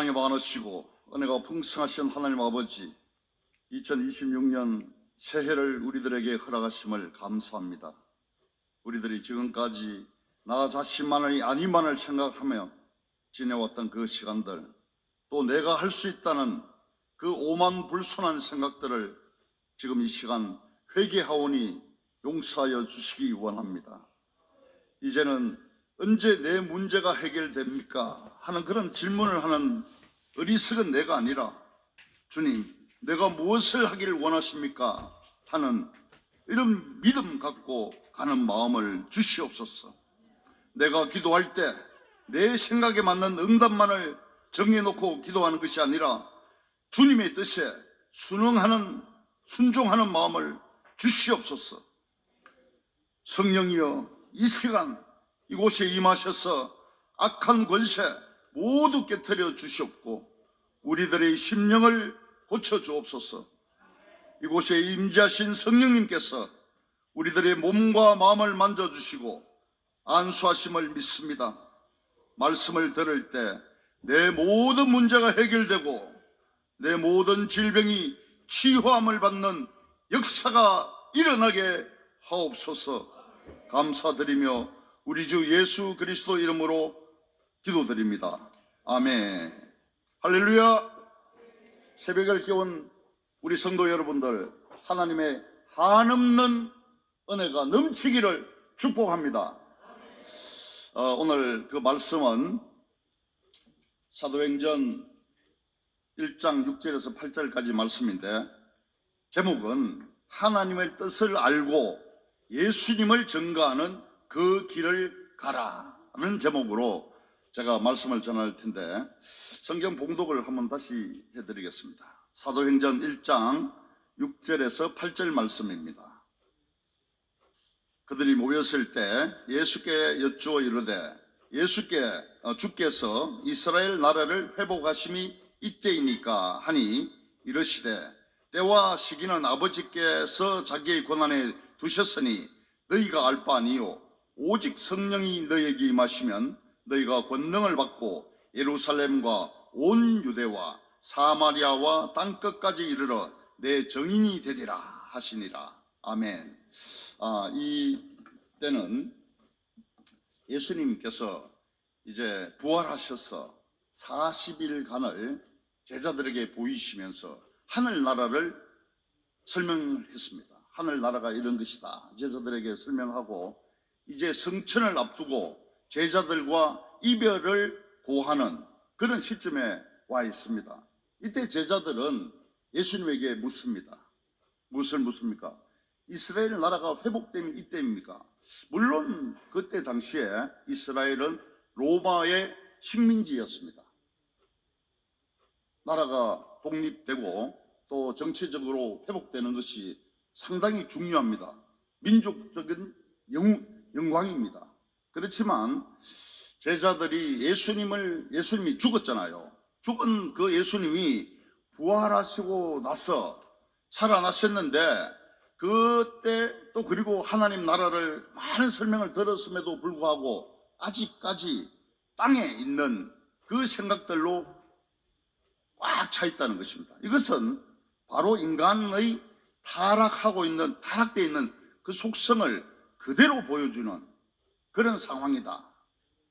사랑이 많으시고 은혜가 풍성하신 하나님 아버지, 2026년 새해를 우리들에게 허락하심을 감사합니다. 우리들이 지금까지 나 자신만이 아니만을 생각하며 지내왔던 그 시간들, 또 내가 할 수 있다는 그 오만불손한 생각들을 지금 이 시간 회개하오니 용서하여 주시기 원합니다. 이제는 언제 내 문제가 해결됩니까? 하는 그런 질문을 하는 어리석은 내가 아니라, 주님, 내가 무엇을 하기를 원하십니까? 하는 이런 믿음 갖고 가는 마음을 주시옵소서. 내가 기도할 때 내 생각에 맞는 응답만을 정해놓고 기도하는 것이 아니라 주님의 뜻에 순종하는 마음을 주시옵소서. 성령이여, 이 시간 이곳에 임하셔서 악한 권세 모두 깨트려 주시옵고 우리들의 심령을 고쳐 주옵소서. 이곳에 임재하신 성령님께서 우리들의 몸과 마음을 만져주시고 안수하심을 믿습니다. 말씀을 들을 때 내 모든 문제가 해결되고 내 모든 질병이 치유함을 받는 역사가 일어나게 하옵소서. 감사드리며 우리 주 예수 그리스도 이름으로 기도드립니다. 아멘. 할렐루야. 새벽을 깨운 우리 성도 여러분들, 하나님의 한없는 은혜가 넘치기를 축복합니다. 오늘 그 말씀은 사도행전 1장 6절에서 8절까지 말씀인데, 제목은 하나님의 뜻을 알고 예수님을 증거하는 그 길을 가라는 제목으로 제가 말씀을 전할 텐데, 성경 봉독을 한번 다시 해드리겠습니다. 사도행전 1장 6절에서 8절 말씀입니다. 그들이 모였을 때 예수께 여쭈어 이르되, 주께서 이스라엘 나라를 회복하심이 이때이니까 하니 이르시되, 때와 시기는 아버지께서 자기의 권한에 두셨으니 너희가 알 바 아니요 오직 성령이 너희에게 임하시면 너희가 권능을 받고 예루살렘과 온 유대와 사마리아와 땅끝까지 이르러 내 증인이 되리라 하시니라. 아멘. 이 때는 예수님께서 이제 부활하셔서 40일간을 제자들에게 보이시면서 하늘나라를 설명했습니다. 하늘나라가 이런 것이다 제자들에게 설명하고, 이제 성천을 앞두고 제자들과 이별을 고하는 그런 시점에 와 있습니다. 이때 제자들은 예수님에게 묻습니다. 무엇을 묻습니까? 이스라엘 나라가 회복됨이 이때입니까? 물론 그때 당시에 이스라엘은 로마의 식민지였습니다. 나라가 독립되고 또 정치적으로 회복되는 것이 상당히 중요합니다. 민족적인 영광입니다. 그렇지만 제자들이 예수님이 죽었잖아요. 죽은 그 예수님이 부활하시고 나서 살아나셨는데, 그때 또 그리고 하나님 나라를 많은 설명을 들었음에도 불구하고 아직까지 땅에 있는 그 생각들로 꽉 차 있다는 것입니다. 이것은 바로 인간의 타락되어 있는 그 속성을 그대로 보여주는 그런 상황이다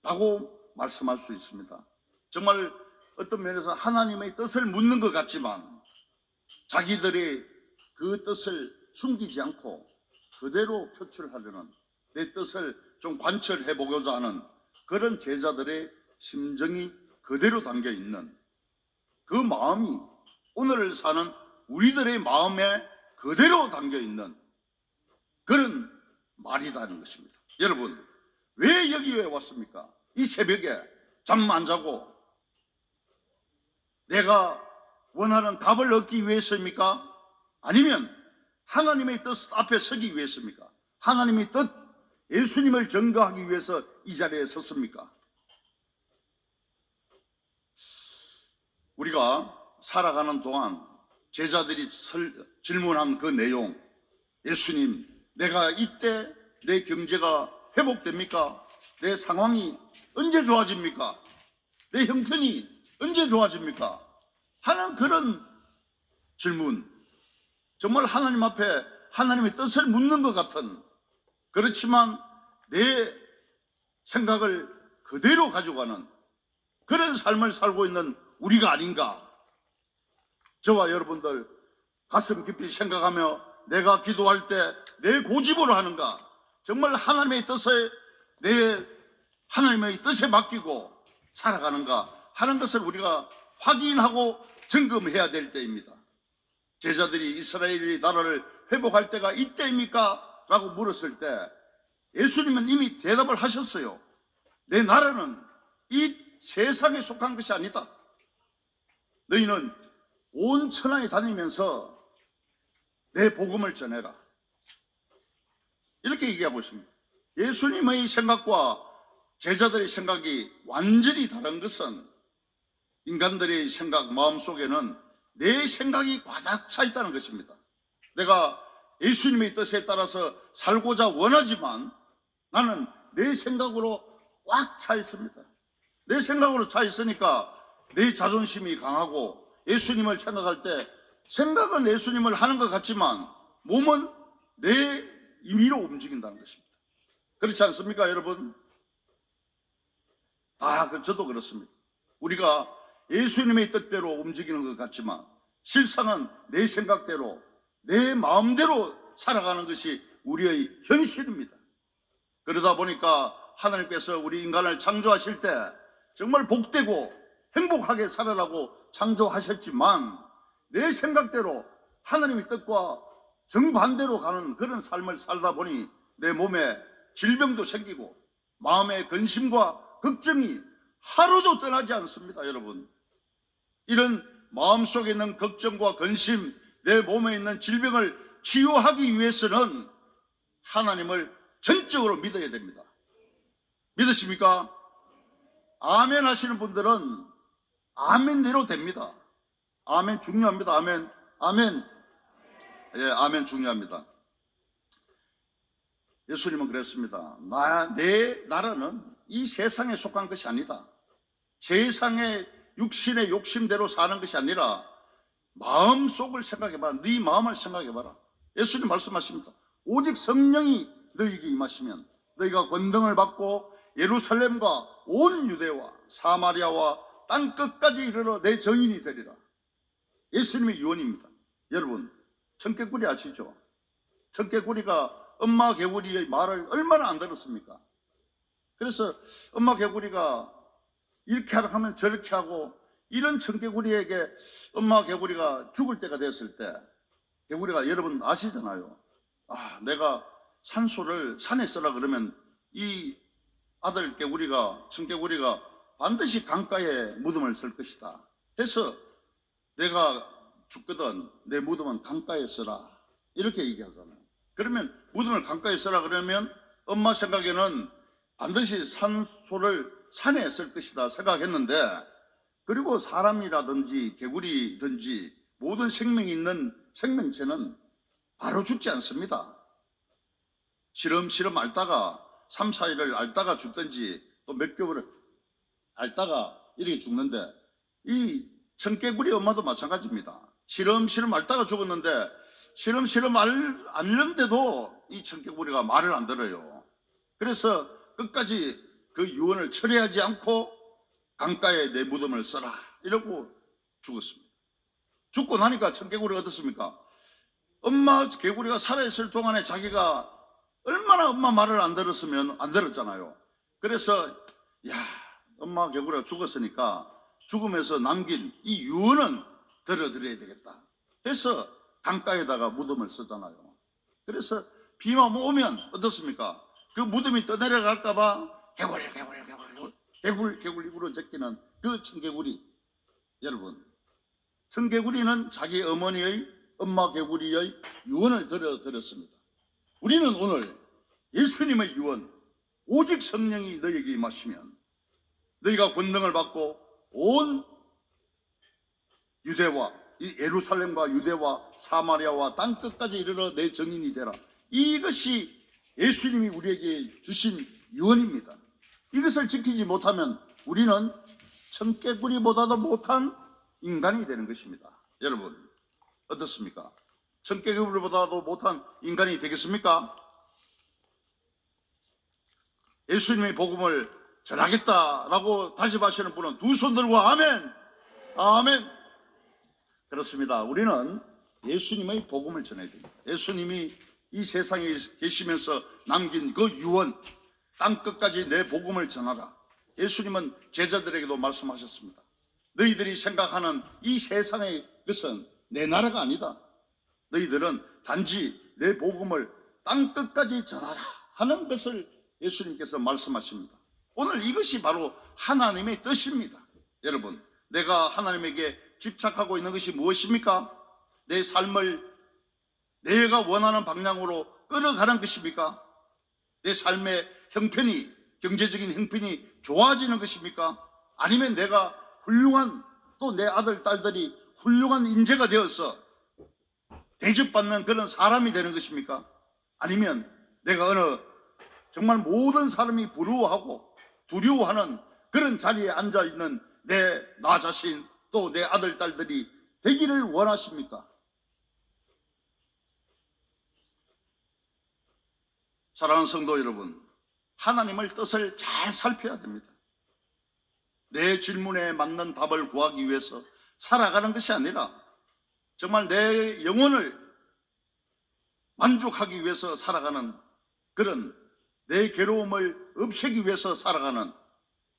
라고 말씀할 수 있습니다. 정말 어떤 면에서 하나님의 뜻을 묻는 것 같지만 자기들이 그 뜻을 숨기지 않고 그대로 표출하려는, 내 뜻을 좀 관철해 보고자 하는 그런 제자들의 심정이 그대로 담겨 있는 그 마음이 오늘을 사는 우리들의 마음에 그대로 담겨 있는 그런 말이라는 것입니다. 여러분, 왜 여기에 왔습니까? 이 새벽에 잠 안 자고 내가 원하는 답을 얻기 위해서입니까? 아니면 하나님의 뜻 앞에 서기 위해서입니까? 하나님의 뜻, 예수님을 증거하기 위해서 이 자리에 섰습니까? 우리가 살아가는 동안 제자들이 질문한 그 내용, 예수님, 내가 이때 내 경제가 회복됩니까? 내 상황이 언제 좋아집니까? 내 형편이 언제 좋아집니까? 하는 그런 질문, 정말 하나님 앞에 하나님의 뜻을 묻는 것 같은, 그렇지만 내 생각을 그대로 가져가는 그런 삶을 살고 있는 우리가 아닌가. 저와 여러분들 가슴 깊이 생각하며 내가 기도할 때 내 고집으로 하는가, 정말 하나님의 뜻에 맡기고 살아가는가 하는 것을 우리가 확인하고 점검해야 될 때입니다. 제자들이 이스라엘이 나라를 회복할 때가 이때입니까? 라고 물었을 때 예수님은 이미 대답을 하셨어요. 내 나라는 이 세상에 속한 것이 아니다. 너희는 온 천하에 다니면서 내 복음을 전해라. 이렇게 얘기하고 있습니다. 예수님의 생각과 제자들의 생각이 완전히 다른 것은 인간들의 생각, 마음속에는 내 생각이 가득 차 있다는 것입니다. 내가 예수님의 뜻에 따라서 살고자 원하지만 나는 내 생각으로 꽉 차 있습니다. 내 생각으로 차 있으니까 내 자존심이 강하고 예수님을 생각할 때 생각은 예수님을 하는 것 같지만 몸은 내 임의로 움직인다는 것입니다. 그렇지 않습니까, 여러분? 저도 그렇습니다. 우리가 예수님의 뜻대로 움직이는 것 같지만 실상은 내 생각대로, 내 마음대로 살아가는 것이 우리의 현실입니다. 그러다 보니까 하나님께서 우리 인간을 창조하실 때 정말 복되고 행복하게 살아라고 창조하셨지만 내 생각대로 하나님의 뜻과 정반대로 가는 그런 삶을 살다 보니 내 몸에 질병도 생기고 마음의 근심과 걱정이 하루도 떠나지 않습니다, 여러분. 이런 마음속에 있는 걱정과 근심, 내 몸에 있는 질병을 치유하기 위해서는 하나님을 전적으로 믿어야 됩니다. 믿으십니까? 아멘 하시는 분들은 아멘대로 됩니다. 아멘 중요합니다. 아멘. 예, 아멘 중요합니다. 예수님은 그랬습니다. 내 나라는 이 세상에 속한 것이 아니다. 세상의 육신의 욕심대로 사는 것이 아니라 마음속을 생각해봐라. 네 마음을 생각해봐라. 예수님 말씀하십니다. 오직 성령이 너희에게 임하시면 너희가 권능을 받고 예루살렘과 온 유대와 사마리아와 땅 끝까지 이르러 내 증인이 되리라. 예수님의 유언입니다. 여러분, 청개구리 아시죠? 청개구리가 엄마 개구리의 말을 얼마나 안 들었습니까? 그래서 엄마 개구리가 이렇게 하면 저렇게 하고, 이런 청개구리에게 엄마 개구리가 죽을 때가 됐을 때 개구리가, 여러분 아시잖아요. 내가 산소를 산에 쓰라 그러면 이 아들 개구리가, 청개구리가 반드시 강가에 무덤을 쓸 것이다 해서 내가 죽거든 내 무덤은 강가에 써라 이렇게 얘기하잖아요. 그러면 무덤을 강가에 써라 그러면 엄마 생각에는 반드시 산소를 산에 쓸 것이다 생각했는데, 그리고 사람이라든지 개구리든지 모든 생명이 있는 생명체는 바로 죽지 않습니다. 시름시름 앓다가 3, 4일을 앓다가 죽든지 또 몇 개월을 앓다가 이렇게 죽는데, 이 청개구리 엄마도 마찬가지입니다. 시름시름 앓다가 죽었는데 시름시름 앓는데도 이 청개구리가 말을 안 들어요. 그래서 끝까지 그 유언을 철회하지 않고 강가에 내 무덤을 써라 이러고 죽었습니다. 죽고 나니까 청개구리가 어떻습니까? 엄마 개구리가 살아있을 동안에 자기가 얼마나 엄마 말을 안 들었으면 안 들었잖아요. 그래서 엄마 개구리가 죽었으니까 죽으면서 남긴 이 유언은 들어드려야 되겠다 해서 강가에다가 무덤을 썼잖아요. 그래서 비만 오면 어떻습니까? 그 무덤이 떠내려갈까봐 개굴 울어 제끼는 그 청개구리. 여러분, 청개구리는 자기 어머니의 엄마 개구리의 유언을 들었습니다. 우리는 오늘 예수님의 유언, 오직 성령이 너에게 임하시면 너희가 권능을 받고 온 유대와 예루살렘과 유대와 사마리아와 땅 끝까지 이르러 내 증인이 되라. 이것이 예수님이 우리에게 주신 유언입니다. 이것을 지키지 못하면 우리는 청개구리보다도 못한 인간이 되는 것입니다. 여러분 어떻습니까? 청개구리보다도 못한 인간이 되겠습니까? 예수님의 복음을 전하겠다라고 다짐하시는 분은 두 손 들고 아멘, 아멘. 그렇습니다. 우리는 예수님의 복음을 전해야 됩니다. 예수님이 이 세상에 계시면서 남긴 그 유언, 땅끝까지 내 복음을 전하라. 예수님은 제자들에게도 말씀하셨습니다. 너희들이 생각하는 이 세상의 것은 내 나라가 아니다. 너희들은 단지 내 복음을 땅끝까지 전하라 하는 것을 예수님께서 말씀하십니다. 오늘 이것이 바로 하나님의 뜻입니다. 여러분, 내가 하나님에게 집착하고 있는 것이 무엇입니까? 내 삶을 내가 원하는 방향으로 끌어가는 것입니까? 내 삶의 형편이, 경제적인 형편이 좋아지는 것입니까? 아니면 내가 훌륭한, 또 내 아들, 딸들이 훌륭한 인재가 되어서 대접받는 그런 사람이 되는 것입니까? 아니면 내가 어느 정말 모든 사람이 부러워하고 두려워하는 그런 자리에 앉아있는 나 자신, 또 내 아들, 딸들이 되기를 원하십니까? 사랑하는 성도 여러분, 하나님의 뜻을 잘 살펴야 됩니다. 내 질문에 맞는 답을 구하기 위해서 살아가는 것이 아니라 정말 내 영혼을 만족하기 위해서 살아가는 그런 내 괴로움을 없애기 위해서 살아가는,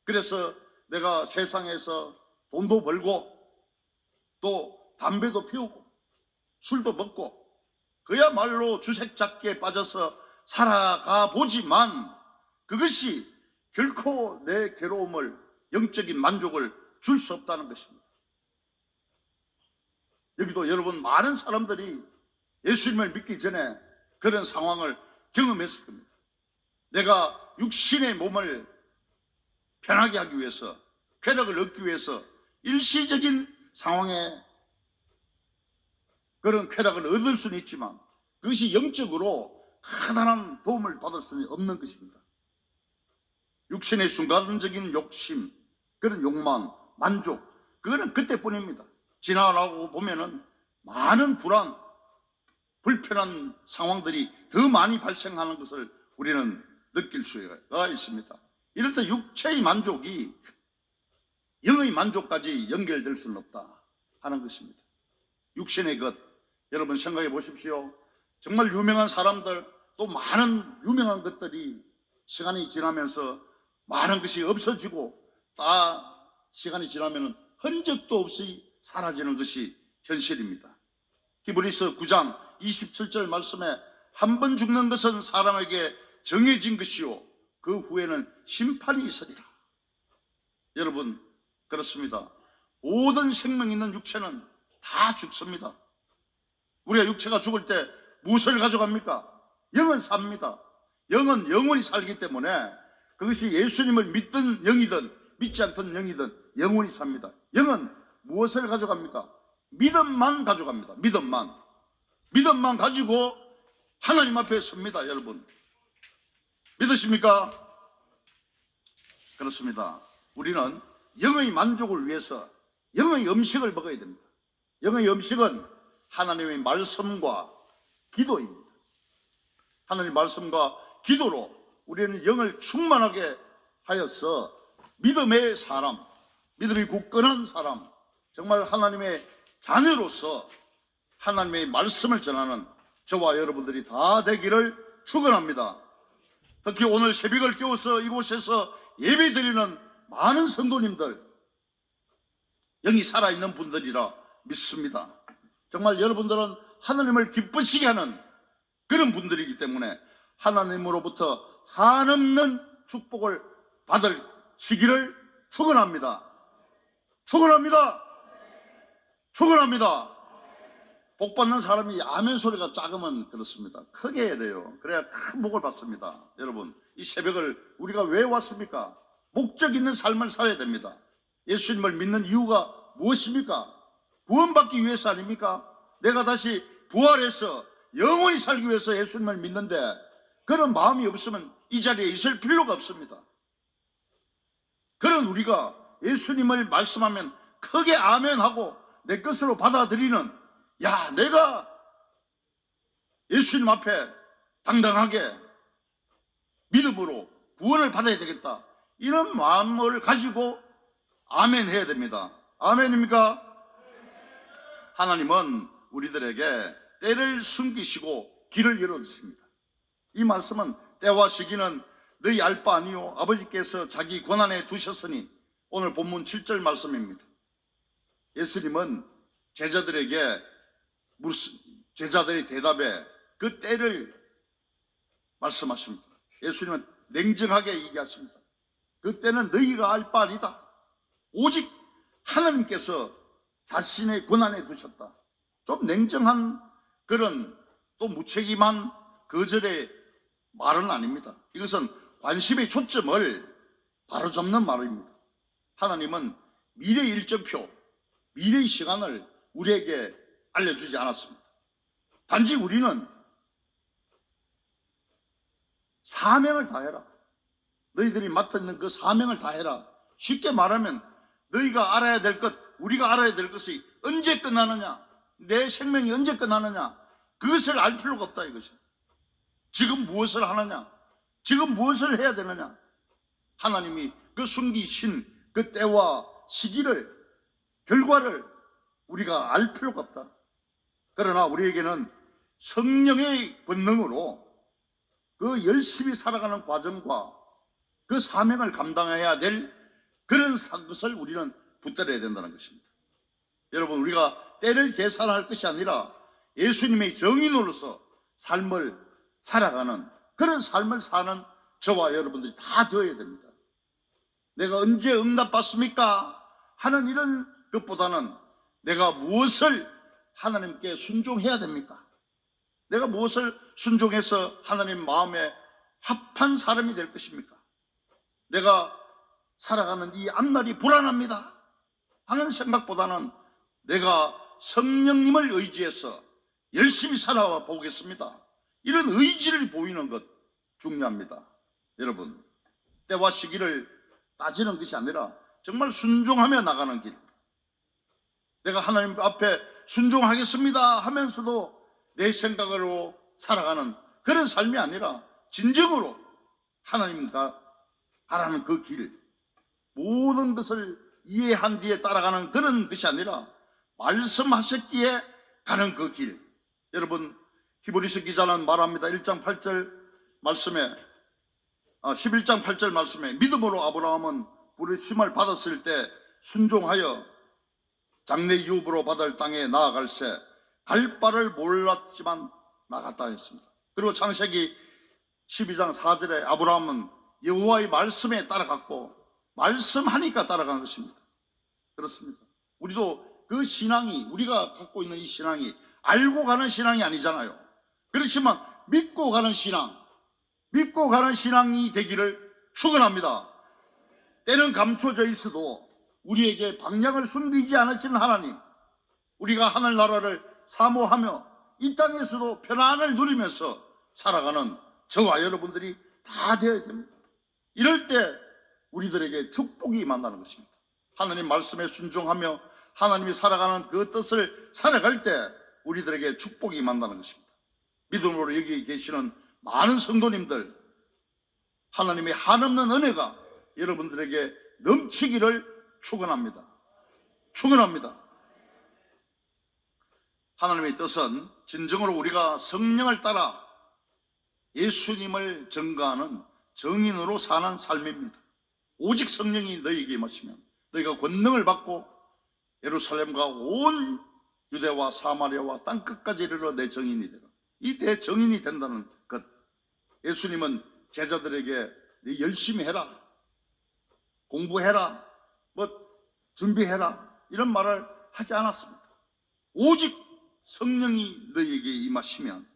그래서 내가 세상에서 돈도 벌고 또 담배도 피우고 술도 먹고 그야말로 주색잡기에 빠져서 살아가 보지만 그것이 결코 내 괴로움을, 영적인 만족을 줄 수 없다는 것입니다. 여기도 여러분 많은 사람들이 예수님을 믿기 전에 그런 상황을 경험했을 겁니다. 내가 육신의 몸을 편하게 하기 위해서, 쾌락을 얻기 위해서 일시적인 상황에 그런 쾌락을 얻을 수는 있지만 그것이 영적으로 커다란 도움을 받을 수는 없는 것입니다. 육신의 순간적인 욕심, 그런 욕망, 만족, 그거는 그때뿐입니다. 지나가고 보면은 많은 불안, 불편한 상황들이 더 많이 발생하는 것을 우리는 느낄 수가 있습니다. 이럴 때 육체의 만족이 영의 만족까지 연결될 수는 없다 하는 것입니다. 육신의 것, 여러분 생각해 보십시오. 정말 유명한 사람들, 또 많은 유명한 것들이 시간이 지나면서 많은 것이 없어지고 다 시간이 지나면 흔적도 없이 사라지는 것이 현실입니다. 히브리서 9장 27절 말씀에 한 번 죽는 것은 사람에게 정해진 것이요 그 후에는 심판이 있으리라. 여러분 그렇습니다. 모든 생명 있는 육체는 다 죽습니다. 우리가 육체가 죽을 때 무엇을 가져갑니까? 영은 삽니다. 영은 영원히 살기 때문에 그것이 예수님을 믿든 영이든 믿지 않던 영이든 영원히 삽니다. 영은 무엇을 가져갑니까? 믿음만 가져갑니다. 믿음만 가지고 하나님 앞에 섭니다. 여러분 믿으십니까? 그렇습니다. 우리는 영의 만족을 위해서 영의 음식을 먹어야 됩니다. 영의 음식은 하나님의 말씀과 기도입니다. 하나님의 말씀과 기도로 우리는 영을 충만하게 하여서 믿음의 사람, 믿음이 굳건한 사람, 정말 하나님의 자녀로서 하나님의 말씀을 전하는 저와 여러분들이 다 되기를 축원합니다. 특히 오늘 새벽을 깨워서 이곳에서 예배드리는 많은 성도님들, 영이 살아있는 분들이라 믿습니다. 정말 여러분들은 하나님을 기쁘시게 하는 그런 분들이기 때문에 하나님으로부터 한없는 축복을 받으시기를 축원합니다. 축원합니다. 축원합니다. 복 받는 사람이 아멘 소리가 작으면 그렇습니다. 크게 해야 돼요. 그래야 큰 복을 받습니다. 여러분 이 새벽을 우리가 왜 왔습니까? 목적 있는 삶을 살아야 됩니다. 예수님을 믿는 이유가 무엇입니까? 구원받기 위해서 아닙니까? 내가 다시 부활해서 영원히 살기 위해서 예수님을 믿는데 그런 마음이 없으면 이 자리에 있을 필요가 없습니다. 그런 우리가 예수님을 말씀하면 크게 아멘하고 내 것으로 받아들이는, 야, 내가 예수님 앞에 당당하게 믿음으로 구원을 받아야 되겠다, 이런 마음을 가지고 아멘 해야 됩니다. 아멘입니까? 하나님은 우리들에게 때를 숨기시고 길을 열어주십니다. 이 말씀은 때와 시기는 너희 알 바 아니요 아버지께서 자기 권한에 두셨으니, 오늘 본문 7절 말씀입니다. 예수님은 제자들의 대답에 그 때를 말씀하십니다. 예수님은 냉정하게 얘기하십니다. 그 때는 너희가 알 바 아니다. 오직 하나님께서 자신의 권한에 두셨다. 좀 냉정한 그런 또 무책임한 거절의 말은 아닙니다. 이것은 관심의 초점을 바로잡는 말입니다. 하나님은 미래의 일정표, 미래의 시간을 우리에게 알려주지 않았습니다. 단지 우리는 사명을 다해라, 너희들이 맡아있는 그 사명을 다해라. 쉽게 말하면 너희가 알아야 될 것, 우리가 알아야 될 것이 언제 끝나느냐, 내 생명이 언제 끝나느냐, 그것을 알 필요가 없다 이것이. 지금 무엇을 하느냐, 지금 무엇을 해야 되느냐, 하나님이 그 숨기신 그 때와 시기를, 결과를 우리가 알 필요가 없다. 그러나 우리에게는 성령의 권능으로 그 열심히 살아가는 과정과 그 사명을 감당해야 될 그런 것을 우리는 붙들어야 된다는 것입니다. 여러분, 우리가 때를 계산할 것이 아니라 예수님의 정인으로서 삶을 살아가는, 그런 삶을 사는 저와 여러분들이 다 되어야 됩니다. 내가 언제 응답받습니까? 하는 이런 것보다는 내가 무엇을 하나님께 순종해야 됩니까? 내가 무엇을 순종해서 하나님 마음에 합한 사람이 될 것입니까? 내가 살아가는 이 앞날이 불안합니다 하는 생각보다는 내가 성령님을 의지해서 열심히 살아와 보겠습니다, 이런 의지를 보이는 것 중요합니다. 여러분, 때와 시기를 따지는 것이 아니라 정말 순종하며 나가는 길, 내가 하나님 앞에 순종하겠습니다 하면서도 내 생각으로 살아가는 그런 삶이 아니라 진정으로 하나님과 가라는 그 길, 모든 것을 이해한 뒤에 따라가는 그런 것이 아니라 말씀하셨기에 가는 그 길. 여러분, 히브리서 기자는 말합니다. 1장 8절 말씀에 11장 8절 말씀에 믿음으로 아브라함은 부르심을 받았을 때 순종하여 장래 유업으로 받을 땅에 나아갈새 갈 바를 몰랐지만 나갔다 했습니다. 그리고 창세기 12장 4절에 아브라함은 여호와의 말씀에 따라갔고 말씀하니까 따라가는 것입니다. 그렇습니다. 우리도 그 신앙이, 우리가 갖고 있는 이 신앙이 알고 가는 신앙이 아니잖아요. 그렇지만 믿고 가는 신앙, 믿고 가는 신앙이 되기를 축원합니다. 때는 감춰져 있어도 우리에게 방향을 숨기지 않으시는 하나님, 우리가 하늘나라를 사모하며 이 땅에서도 편안을 누리면서 살아가는 저와 여러분들이 다 되어야 됩니다. 이럴 때 우리들에게 축복이 만나는 것입니다. 하나님 말씀에 순종하며 하나님이 살아가는 그 뜻을 살아갈 때 우리들에게 축복이 만나는 것입니다. 믿음으로 여기 계시는 많은 성도님들, 하나님의 한없는 은혜가 여러분들에게 넘치기를 축원합니다. 축원합니다. 하나님의 뜻은 진정으로 우리가 성령을 따라 예수님을 증거하는 정인으로 사는 삶입니다. 오직 성령이 너희에게 임하시면 너희가 권능을 받고 예루살렘과 온 유대와 사마리아와 땅끝까지 이르러 내 정인이 되라. 이 내 정인이 된다는 것. 예수님은 제자들에게 네 열심히 해라, 공부해라, 준비해라, 이런 말을 하지 않았습니다. 오직 성령이 너희에게 임하시면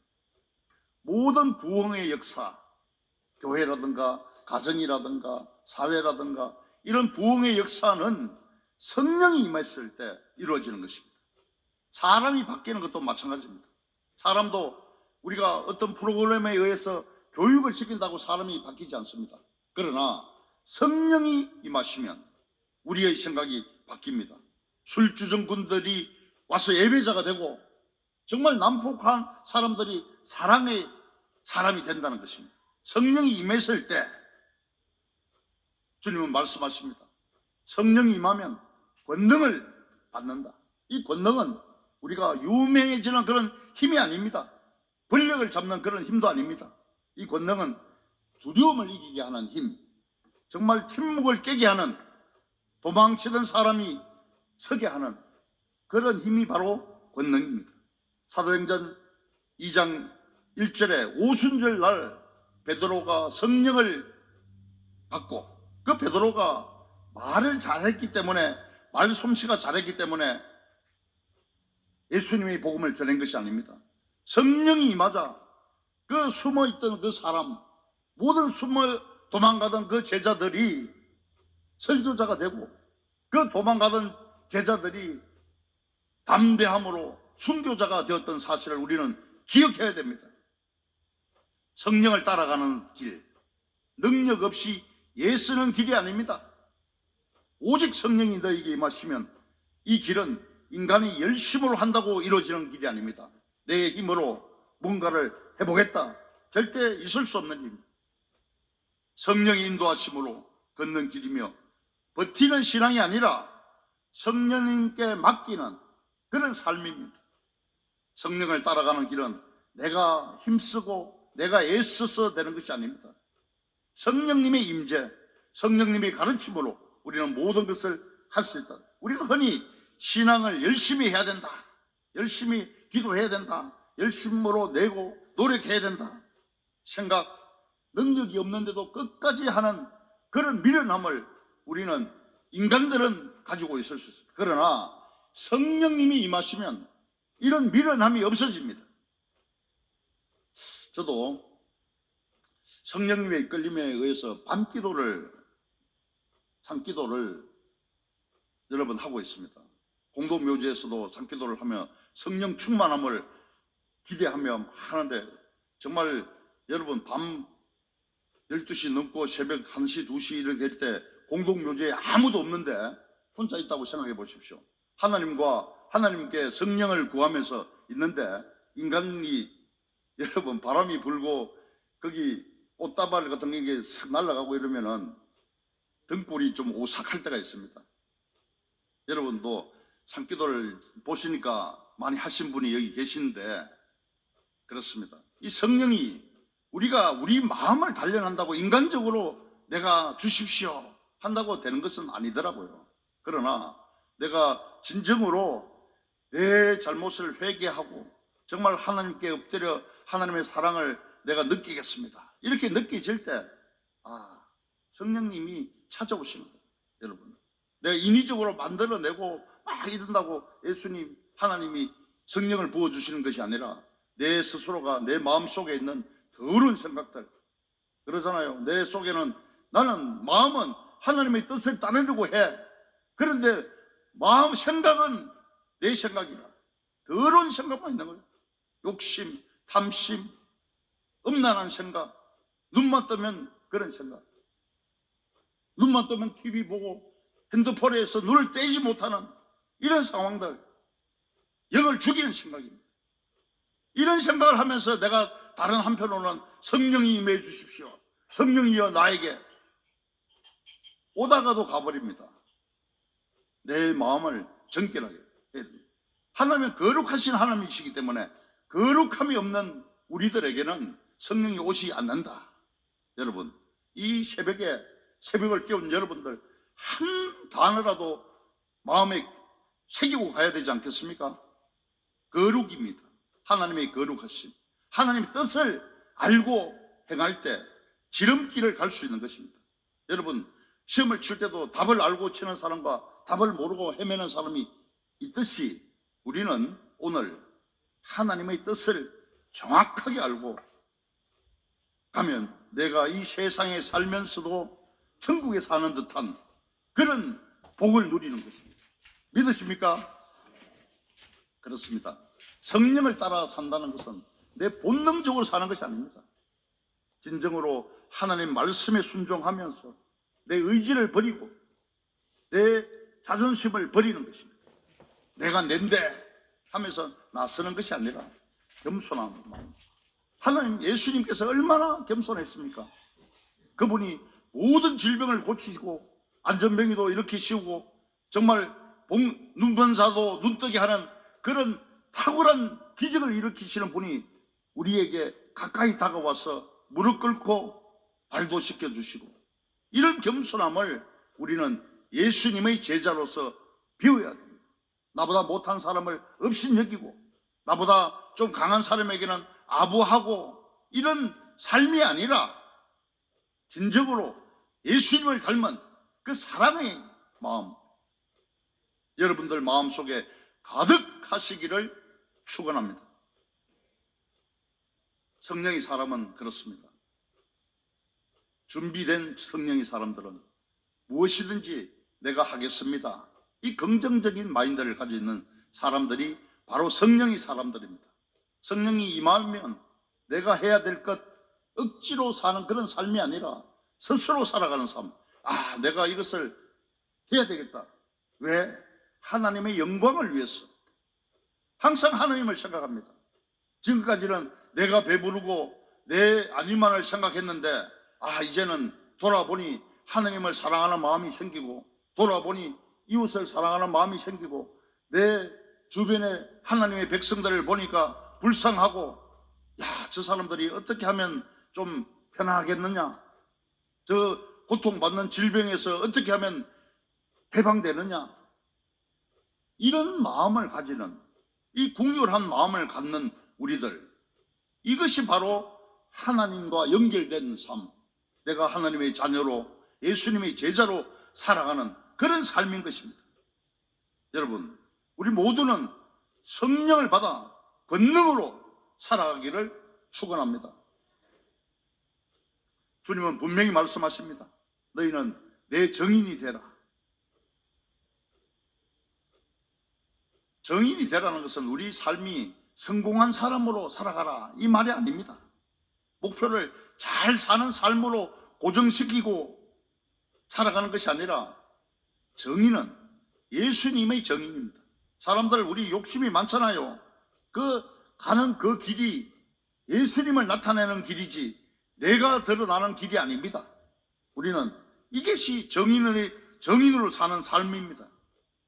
모든 부흥의 역사, 교회라든가 가정이라든가 사회라든가 이런 부흥의 역사는 성령이 임했을 때 이루어지는 것입니다. 사람이 바뀌는 것도 마찬가지입니다. 사람도 우리가 어떤 프로그램에 의해서 교육을 시킨다고 사람이 바뀌지 않습니다. 그러나 성령이 임하시면 우리의 생각이 바뀝니다. 술주정군들이 와서 예배자가 되고 정말 난폭한 사람들이 사랑의 사람이 된다는 것입니다. 성령이 임했을 때 주님은 말씀하십니다. 성령이 임하면 권능을 받는다. 이 권능은 우리가 유명해지는 그런 힘이 아닙니다. 권력을 잡는 그런 힘도 아닙니다. 이 권능은 두려움을 이기게 하는 힘, 정말 침묵을 깨게 하는, 도망치던 사람이 서게 하는 그런 힘이 바로 권능입니다. 사도행전 2장 1절에 오순절 날 베드로가 성령을 받고, 그 베드로가 말을 잘했기 때문에, 말 솜씨가 잘했기 때문에 예수님의 복음을 전한 것이 아닙니다. 성령이 임하자 그 숨어있던 그 사람, 모든 숨어 도망가던 그 제자들이 설교자가 되고, 그 도망가던 제자들이 담대함으로 순교자가 되었던 사실을 우리는 기억해야 됩니다. 성령을 따라가는 길, 능력 없이 예쓰는 길이 아닙니다. 오직 성령이 너에게 임하시면 이 길은 인간이 열심으로 한다고 이루어지는 길이 아닙니다. 내 힘으로 뭔가를 해보겠다, 절대 있을 수 없는 일입니다. 성령의 인도하심으로 걷는 길이며, 버티는 신앙이 아니라 성령님께 맡기는 그런 삶입니다. 성령을 따라가는 길은 내가 힘쓰고 내가 애써서 되는 것이 아닙니다. 성령님의 임재, 성령님의 가르침으로 우리는 모든 것을 할 수 있다. 우리가 흔히 신앙을 열심히 해야 된다, 열심히 기도해야 된다, 열심으로 내고 노력해야 된다 생각, 능력이 없는데도 끝까지 하는 그런 미련함을 우리는, 인간들은 가지고 있을 수 있습니다. 그러나 성령님이 임하시면 이런 미련함이 없어집니다. 저도 성령님의 이끌림에 의해서 밤기도를, 산기도를 여러 번 하고 있습니다. 공동묘지에서도 산기도를 하며 성령 충만함을 기대하며 하는데, 정말 여러분 밤 12시 넘고 새벽 1시, 2시 이렇게 될 때 공동묘지에 아무도 없는데 혼자 있다고 생각해 보십시오. 하나님께 성령을 구하면서 있는데, 인간이 여러분 바람이 불고 거기 꽃다발 같은 게 슥 날아가고 이러면은 등불이 좀 오싹할 때가 있습니다. 여러분도 산기도를 보시니까 많이 하신 분이 여기 계시는데 그렇습니다. 이 성령이 우리가 우리 마음을 단련한다고 인간적으로 내가 주십시오 한다고 되는 것은 아니더라고요. 그러나 내가 진정으로 내 잘못을 회개하고 정말 하나님께 엎드려 하나님의 사랑을 내가 느끼겠습니다, 이렇게 느껴질 때 성령님이 찾아오시는 거예요. 여러분, 내가 인위적으로 만들어내고 막 이런다고 예수님, 하나님이 성령을 부어주시는 것이 아니라 내 스스로가 내 마음속에 있는 더러운 생각들, 그러잖아요. 내 속에는, 나는 마음은 하나님의 뜻을 따르려고 해. 그런데 마음, 생각은 내 생각이라 더러운 생각만 있는 거예요. 욕심, 탐심, 음란한 생각, 눈만 뜨면 그런 생각, 눈만 뜨면 TV 보고 핸드폰에서 눈을 떼지 못하는 이런 상황들, 영을 죽이는 생각입니다. 이런 생각을 하면서 내가 다른 한편으로는 성령이 임해 주십시오, 성령이여 나에게, 오다가도 가버립니다. 내 마음을 정결하게 해야 됩니다. 하나님은 거룩하신 하나님이시기 때문에 거룩함이 없는 우리들에게는 성령이 오지 않는다. 여러분, 이 새벽을 깨운 여러분들 한 단어라도 마음에 새기고 가야 되지 않겠습니까? 거룩입니다. 하나님의 거룩하심, 하나님의 뜻을 알고 행할 때 지름길을 갈 수 있는 것입니다. 여러분, 시험을 칠 때도 답을 알고 치는 사람과 답을 모르고 헤매는 사람이 있듯이 우리는 오늘 하나님의 뜻을 정확하게 알고 가면 내가 이 세상에 살면서도 천국에 사는 듯한 그런 복을 누리는 것입니다. 믿으십니까? 그렇습니다. 성령을 따라 산다는 것은 내 본능적으로 사는 것이 아닙니다. 진정으로 하나님 말씀에 순종하면서 내 의지를 버리고 내 자존심을 버리는 것입니다. 내가 낸데 하면서 나서는 것이 아니라 겸손한 마음. 하나님, 예수님께서 얼마나 겸손했습니까? 그분이 모든 질병을 고치시고 안전병이도 일으키시고 정말 눈먼사도 눈뜨게 하는 그런 탁월한 기적을 일으키시는 분이 우리에게 가까이 다가와서 무릎 꿇고 발도 씻겨주시고, 이런 겸손함을 우리는 예수님의 제자로서 배워야 됩니다. 나보다 못한 사람을 업신여기고 나보다 좀 강한 사람에게는 아부하고 이런 삶이 아니라 진정으로 예수님을 닮은 그 사랑의 마음, 여러분들 마음속에 가득하시기를 축원합니다. 성령의 사람은 그렇습니다. 준비된 성령의 사람들은 무엇이든지 내가 하겠습니다, 이 긍정적인 마인드를 가지고 있는 사람들이 바로 성령의 사람들입니다. 성령이 임하면 내가 해야 될 것 억지로 사는 그런 삶이 아니라 스스로 살아가는 삶. 아, 내가 이것을 해야 되겠다. 왜? 하나님의 영광을 위해서. 항상 하나님을 생각합니다. 지금까지는 내가 배부르고 내 아니만을 생각했는데, 아, 이제는 돌아보니 하나님을 사랑하는 마음이 생기고, 돌아보니 이웃을 사랑하는 마음이 생기고, 내 주변에 하나님의 백성들을 보니까 불쌍하고, 야, 저 사람들이 어떻게 하면 좀 편하겠느냐, 저 고통받는 질병에서 어떻게 하면 해방되느냐, 이런 마음을 가지는, 이 국률한 마음을 갖는 우리들, 이것이 바로 하나님과 연결된 삶, 내가 하나님의 자녀로 예수님의 제자로 살아가는 그런 삶인 것입니다. 여러분, 우리 모두는 성령을 받아 권능으로 살아가기를 축원합니다. 주님은 분명히 말씀하십니다. 너희는 내 정인이 되라. 정인이 되라는 것은 우리 삶이 성공한 사람으로 살아가라, 이 말이 아닙니다. 목표를 잘 사는 삶으로 고정시키고 살아가는 것이 아니라, 정인은 예수님의 정인입니다. 사람들 우리 욕심이 많잖아요. 가는 그 길이 예수님을 나타내는 길이지 내가 드러나는 길이 아닙니다. 우리는 이것이 정인으로 사는 삶입니다.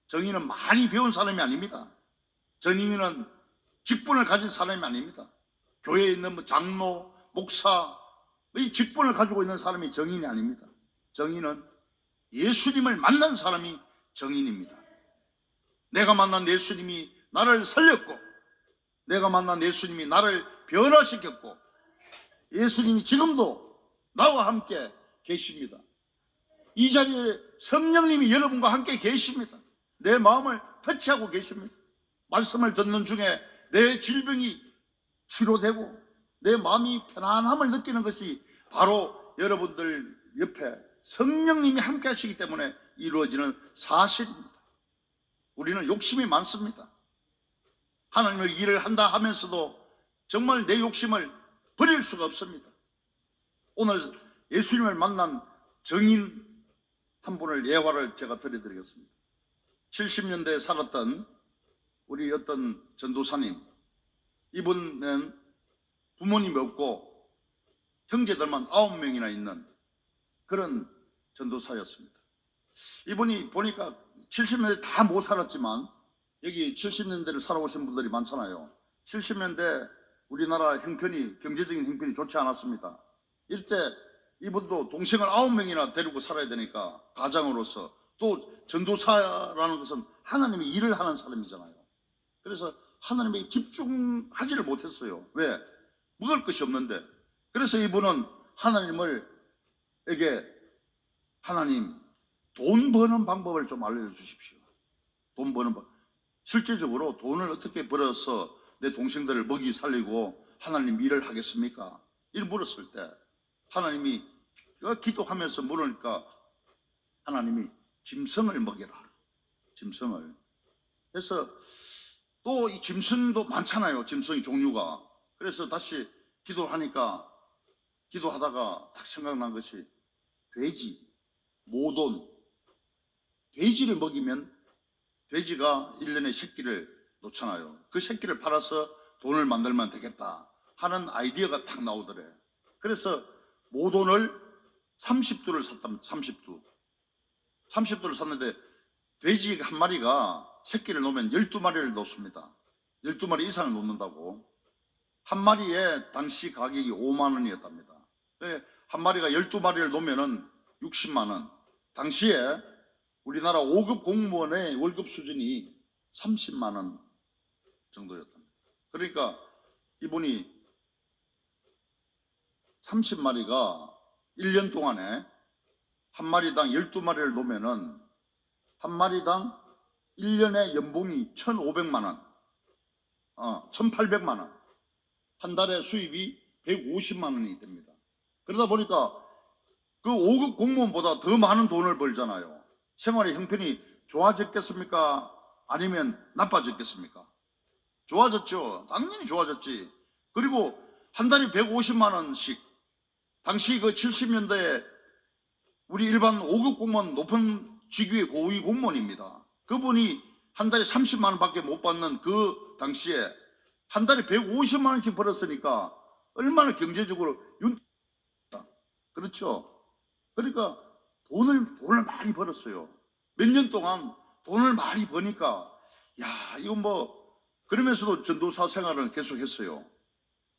정인은 많이 배운 사람이 아닙니다. 정인은 직분을 가진 사람이 아닙니다. 교회에 있는 장로, 목사, 이 직분을 가지고 있는 사람이 정인이 아닙니다. 정인은 예수님을 만난 사람이 정인입니다. 내가 만난 예수님이 나를 살렸고, 내가 만난 예수님이 나를 변화시켰고, 예수님이 지금도 나와 함께 계십니다. 이 자리에 성령님이 여러분과 함께 계십니다. 내 마음을 터치하고 계십니다. 말씀을 듣는 중에 내 질병이 치료되고 내 마음이 편안함을 느끼는 것이 바로 여러분들 옆에 성령님이 함께 하시기 때문에 이루어지는 사실입니다. 우리는 욕심이 많습니다. 하나님의 일을 한다 하면서도 정말 내 욕심을 버릴 수가 없습니다. 오늘 예수님을 만난 정인 한 분을 예화를 제가 드려드리겠습니다. 70년대에 살았던 우리 어떤 전도사님, 이분은 부모님이 없고 형제들만 9명이나 있는 그런 전도사였습니다. 이분이 보니까 70년대 다 못 살았지만, 여기 70년대를 살아오신 분들이 많잖아요. 70년대 우리나라 형편이, 경제적인 형편이 좋지 않았습니다. 이때 이분도 동생을 9명이나 데리고 살아야 되니까, 가장으로서, 또 전도사라는 것은 하나님의 일을 하는 사람이잖아요. 그래서 하나님에게 집중하지를 못했어요. 왜? 묻을 것이 없는데. 그래서 이분은 하나님, 돈 버는 방법을 좀 알려주십시오. 돈 버는 방법. 실제적으로 돈을 어떻게 벌어서 내 동생들을 먹이 살리고 하나님 일을 하겠습니까? 이를 물었을 때 하나님이, 기도하면서 물으니까 하나님이 짐승을 먹여라. 짐승을. 그래서 또 이 짐승도 많잖아요. 짐승의 종류가. 그래서 다시 기도하니까, 기도하다가 딱 생각난 것이 돼지, 모돈, 돼지를 먹이면 돼지가 1년에 새끼를 놓잖아요. 그 새끼를 팔아서 돈을 만들면 되겠다 하는 아이디어가 탁 나오더래. 그래서 모돈을 30두를 샀답니다. 30두를 샀는데 돼지 한 마리가 새끼를 놓으면 12마리를 놓습니다. 12마리 이상을 놓는다고. 한 마리에 당시 가격이 5만 원이었답니다. 한 마리가 12마리를 놓으면은 60만 원. 당시에 우리나라 5급 공무원의 월급 수준이 30만 원 정도였답니다. 그러니까 이분이 30마리가 1년 동안에 한 마리당 12마리를 놓으면은 한 마리당 1년에 연봉이 1,500만 원, 1,800만 원, 한 달에 수입이 150만 원이 됩니다. 그러다 보니까 그 5급 공무원보다 더 많은 돈을 벌잖아요. 생활의 형편이 좋아졌겠습니까? 아니면 나빠졌겠습니까? 좋아졌죠. 당연히 좋아졌지. 그리고 한 달에 150만 원씩. 당시 그 70년대에 우리 일반 5급 공무원 높은 직위의 고위 공무원입니다. 그분이 한 달에 30만 원밖에 못 받는 그 당시에 한 달에 150만 원씩 벌었으니까 얼마나 경제적으로 그렇죠. 그러니까 돈을 많이 벌었어요. 몇 년 동안 돈을 많이 버니까 야 이거 뭐 그러면서도 전도사 생활을 계속했어요.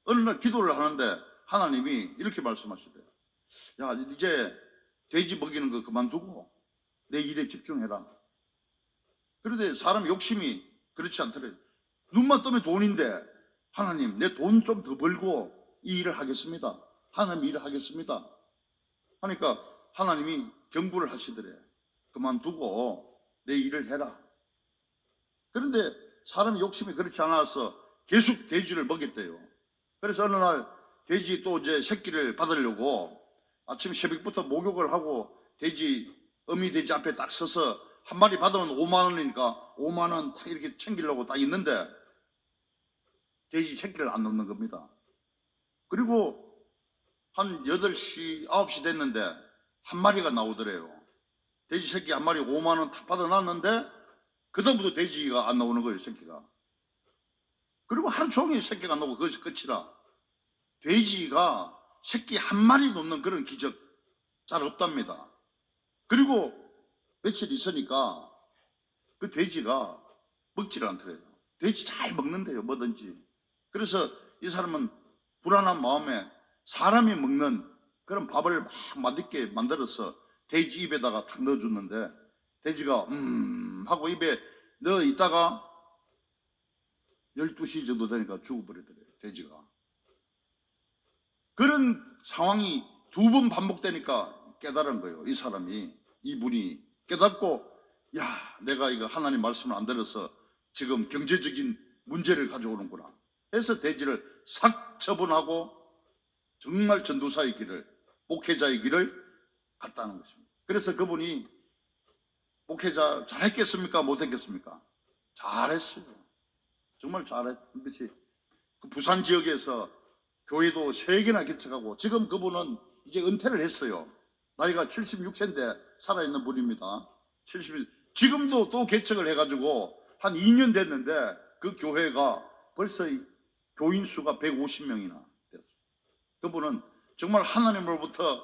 어느 날 기도를 하는데 하나님이 이렇게 말씀하시대요. 야 이제 돼지 먹이는 거 그만두고 내 일에 집중해라. 그런데 사람 욕심이 그렇지 않더래요. 눈만 뜨면 돈인데 하나님 내 돈 좀 더 벌고 이 일을 하겠습니다. 하나님 일을 하겠습니다. 하니까 하나님이 경고를 하시더래. 그만두고 내 일을 해라. 그런데 사람의 욕심이 그렇지 않아서 계속 돼지를 먹였대요. 그래서 어느 날 돼지 또 이제 새끼를 받으려고 아침 새벽부터 목욕을 하고 돼지 어미 돼지 앞에 딱 서서 한 마리 받으면 5만 원이니까 5만 원 딱 이렇게 챙기려고 딱 있는데 돼지 새끼를 안 넣는 겁니다. 그리고 한 8시, 9시 됐는데 한 마리가 나오더래요. 돼지 새끼 한 마리 5만 원 탁 받아놨는데 그다음부터 돼지가 안 나오는 거예요, 새끼가. 그리고 하루 종일 새끼가 안 나오고 그것이 끝이라. 돼지가 새끼 한 마리 놓는 그런 기적 잘 없답니다. 그리고 며칠 있으니까 그 돼지가 먹지를 않더래요. 돼지 잘 먹는데요, 뭐든지. 그래서 이 사람은 불안한 마음에 사람이 먹는 그런 밥을 막 맛있게 만들어서 돼지 입에다가 탁 넣어줬는데 돼지가 하고 입에 넣어 있다가 12시 정도 되니까 죽어버리더래요, 돼지가. 그런 상황이 2번 반복되니까 깨달은 거예요. 이 사람이, 이분이 깨닫고 야 내가 이거 하나님 말씀을 안 들어서 지금 경제적인 문제를 가져오는구나 해서 돼지를 싹 처분하고 정말 전도사의 길을, 목회자의 길을 갔다는 것입니다. 그래서 그분이 목회자 잘했겠습니까? 못했겠습니까? 잘했어요. 정말 잘했던 것이 그 부산 지역에서 교회도 3개나 개척하고 지금 그분은 이제 은퇴를 했어요. 나이가 76세인데 살아있는 분입니다. 70, 지금도 또 개척을 해가지고 한 2년 됐는데 그 교회가 벌써 교인 수가 150명이나 됐어요. 그분은 정말 하나님으로부터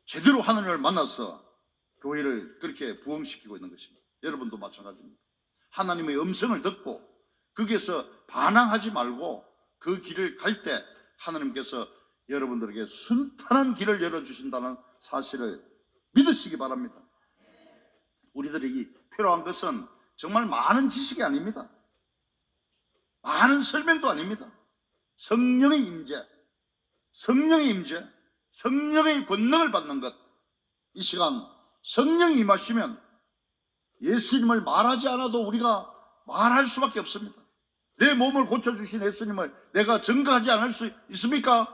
제대로 하나님을 만나서 교회를 그렇게 부흥시키고 있는 것입니다. 여러분도 마찬가지입니다. 하나님의 음성을 듣고 거기에서 반항하지 말고 그 길을 갈 때 하나님께서 여러분들에게 순탄한 길을 열어주신다는 사실을 믿으시기 바랍니다. 우리들에게 필요한 것은 정말 많은 지식이 아닙니다. 많은 설명도 아닙니다. 성령의 임재, 성령의 임재, 성령의 권능을 받는 것. 이 시간 성령이 임하시면 예수님을 말하지 않아도 우리가 말할 수밖에 없습니다. 내 몸을 고쳐주신 예수님을 내가 증거하지 않을 수 있습니까?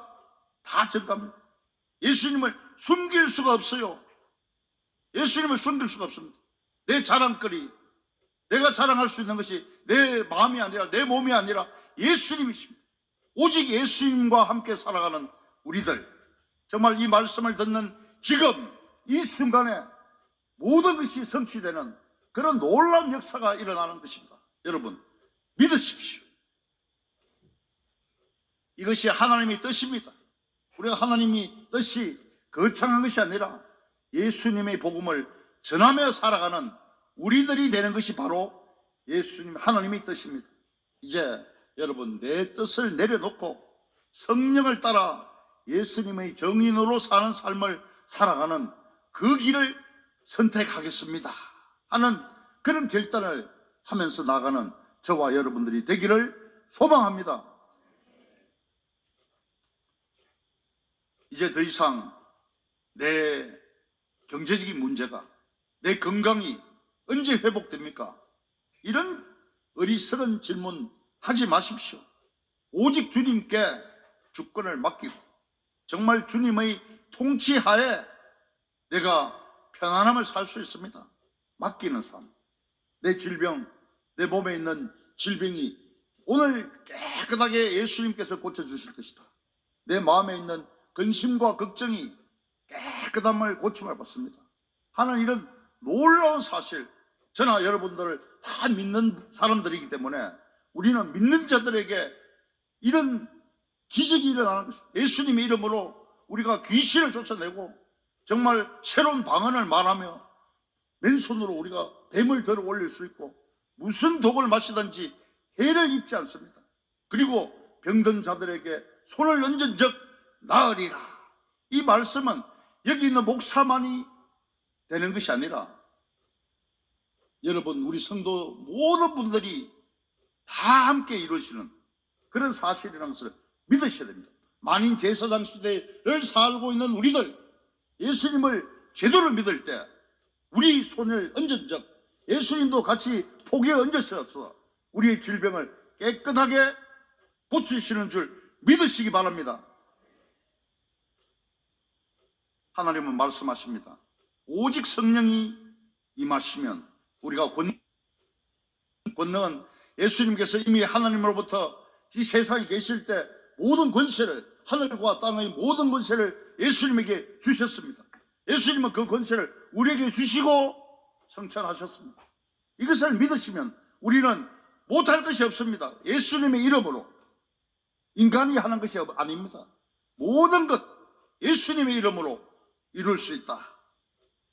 다 증거합니다. 예수님을 숨길 수가 없어요. 예수님을 숨길 수가 없습니다. 내 자랑거리, 내가 자랑할 수 있는 것이 내 마음이 아니라 내 몸이 아니라 예수님이십니다. 오직 예수님과 함께 살아가는 우리들, 정말 이 말씀을 듣는 지금 이 순간에 모든 것이 성취되는 그런 놀라운 역사가 일어나는 것입니다. 여러분, 믿으십시오. 이것이 하나님의 뜻입니다. 우리가 하나님의 뜻이 거창한 것이 아니라 예수님의 복음을 전하며 살아가는 우리들이 되는 것이 바로 예수님, 하나님의 뜻입니다. 이제 여러분, 내 뜻을 내려놓고 성령을 따라 예수님의 정인으로 사는 삶을 살아가는 그 길을 선택하겠습니다 하는 그런 결단을 하면서 나가는 저와 여러분들이 되기를 소망합니다. 이제 더 이상 내 경제적인 문제가, 내 건강이 언제 회복됩니까? 이런 어리석은 질문 하지 마십시오. 오직 주님께 주권을 맡기고 정말 주님의 통치하에 내가 편안함을 살 수 있습니다. 맡기는 삶. 내 질병, 내 몸에 있는 질병이 오늘 깨끗하게 예수님께서 고쳐주실 것이다. 내 마음에 있는 근심과 걱정이 깨끗함을 고침을 받습니다 하는 이런 놀라운 사실, 저나 여러분들을 다 믿는 사람들이기 때문에 우리는 믿는 자들에게 이런 기적이 일어나는 것입니다. 예수님의 이름으로 우리가 귀신을 쫓아내고 정말 새로운 방언을 말하며 맨손으로 우리가 뱀을 들어 올릴 수 있고 무슨 독을 마시든지 해를 입지 않습니다. 그리고 병든 자들에게 손을 얹은 적 나으리라. 이 말씀은 여기 있는 목사만이 되는 것이 아니라 여러분, 우리 성도 모든 분들이 다 함께 이루시는 그런 사실이라는 것을 믿으셔야 됩니다. 만인 제사장 시대를 살고 있는 우리들, 예수님을 제대로 믿을 때 우리 손을 얹은 적 예수님도 같이 포기에 얹으셔서 우리의 질병을 깨끗하게 고치시는 줄 믿으시기 바랍니다. 하나님은 말씀하십니다. 오직 성령이 임하시면 우리가 권능은 예수님께서 이미 하나님으로부터 이 세상에 계실 때 모든 권세를, 하늘과 땅의 모든 권세를 예수님에게 주셨습니다. 예수님은 그 권세를 우리에게 주시고 성천하셨습니다. 이것을 믿으시면 우리는 못할 것이 없습니다. 예수님의 이름으로 인간이 하는 것이 아닙니다. 모든 것 예수님의 이름으로 이룰 수 있다.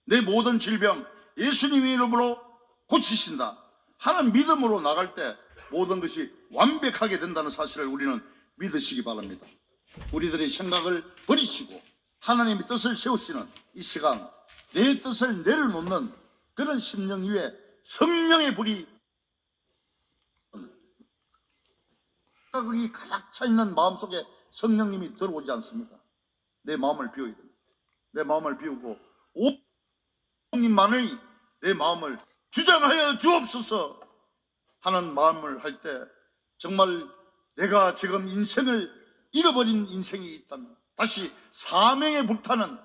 내 모든 질병 예수님의 이름으로 고치신다 하는 믿음으로 나갈 때 모든 것이 완벽하게 된다는 사실을 우리는 믿으시기 바랍니다. 우리들의 생각을 버리시고 하나님의 뜻을 세우시는 이 시간, 내 뜻을 내려놓는 그런 심령 위에 성령의 불이, 생각이 가득 차 있는 마음속에 성령님이 들어오지 않습니다. 내 마음을 비워야 됩니다. 내 마음을 비우고 오님만의 내 마음을 주장하여 주옵소서 하는 마음을 할 때 정말 내가 지금 인생을 잃어버린 인생이 있다면 다시 사명에 불타는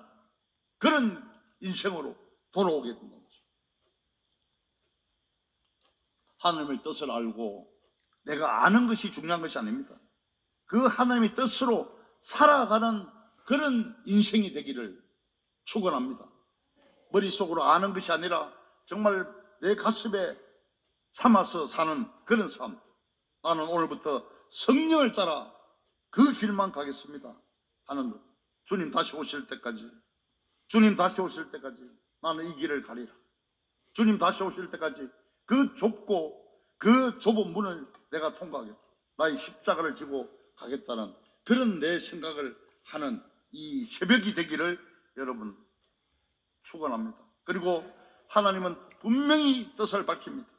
그런 인생으로 돌아오게 된다는 것입니다. 하나님의 뜻을 알고 내가 아는 것이 중요한 것이 아닙니다. 그 하나님의 뜻으로 살아가는 그런 인생이 되기를 축원합니다. 머릿속으로 아는 것이 아니라 정말 내 가슴에 삼아서 사는 그런 삶. 나는 오늘부터 성령을 따라 그 길만 가겠습니다 하는 주님 다시 오실 때까지, 주님 다시 오실 때까지 나는 이 길을 가리라. 주님 다시 오실 때까지 그 좁고 그 좁은 문을 내가 통과하겠다. 나의 십자가를 지고 가겠다는 그런 내 생각을 하는 이 새벽이 되기를 여러분 축원합니다. 그리고 하나님은 분명히 뜻을 밝힙니다.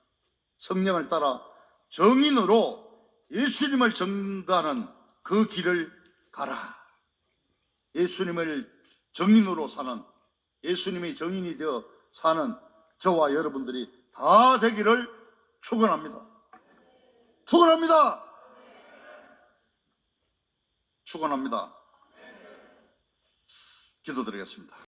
성령을 따라 정인으로 예수님을 전가하는 그 길을 가라. 예수님을 정인으로 사는, 예수님이 정인이 되어 사는 저와 여러분들이 다 되기를 축원합니다. 축원합니다. 축원합니다. 기도드리겠습니다.